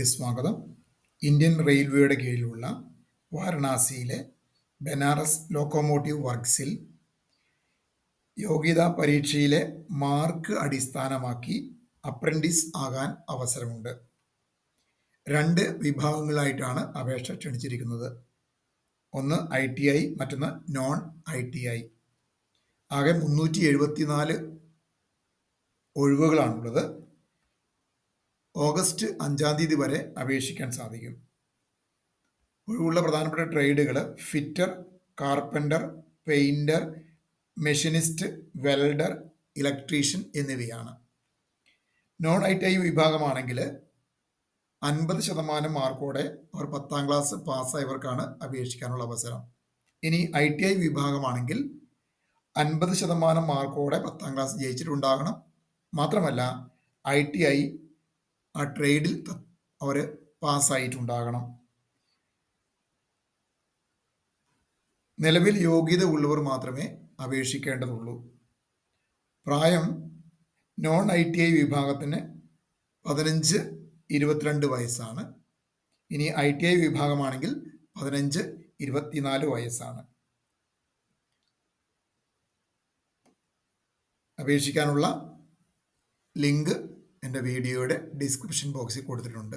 വീഡിയോയിലേക്ക് സ്വാഗതം. ഇന്ത്യൻ റെയിൽവേയുടെ കീഴിലുള്ള വാരണാസിയിലെ ബനാറസ് ലോക്കോമോട്ടീവ് വർക്ക്സിൽ യോഗ്യതാ പരീക്ഷയിലെ മാർക്ക് അടിസ്ഥാനമാക്കി അപ്രന്റീസ് ആകാൻ അവസരമുണ്ട്. 2 വിഭാഗങ്ങളായിട്ടാണ് അപേക്ഷ ക്ഷണിച്ചിരിക്കുന്നത്. ഒന്ന് ITI, മറ്റൊന്ന് നോൺ ITI. ആകെ 374 ഒഴിവുകളാണുള്ളത്. ഓഗസ്റ്റ് 5-ാം തീയതി വരെ അപേക്ഷിക്കാൻ സാധിക്കും. ഒഴിവുള്ള പ്രധാനപ്പെട്ട ട്രേഡുകൾ fitter, carpenter, painter, machinist, welder, electrician എന്നിവയാണ്. നോൺ ITI വിഭാഗമാണെങ്കിൽ 50% മാർക്കോടെ അവർ 10ാം ക്ലാസ് പാസ്സായവർക്കാണ് അപേക്ഷിക്കാനുള്ള അവസരം. ഇനി ITI വിഭാഗമാണെങ്കിൽ 50% മാർക്കോടെ 10ാം ക്ലാസ് ജയിച്ചിട്ടുണ്ടാകണം. മാത്രമല്ല ITI ആ ട്രേഡിൽ അവർ പാസ്സായിട്ടുണ്ടാകണം. നിലവിൽ യോഗ്യത ഉള്ളവർ മാത്രമേ അപേക്ഷിക്കേണ്ടതുള്ളൂ. പ്രായം നോൺ ITI വിഭാഗത്തിന് 15-22 വയസ്സാണ്. ഇനി ITI വിഭാഗമാണെങ്കിൽ 15-24 വയസ്സാണ്. അപേക്ഷിക്കാനുള്ള ലിങ്ക് എൻ്റെ വീഡിയോയുടെ ഡിസ്ക്രിപ്ഷൻ ബോക്സിൽ കൊടുത്തിട്ടുണ്ട്.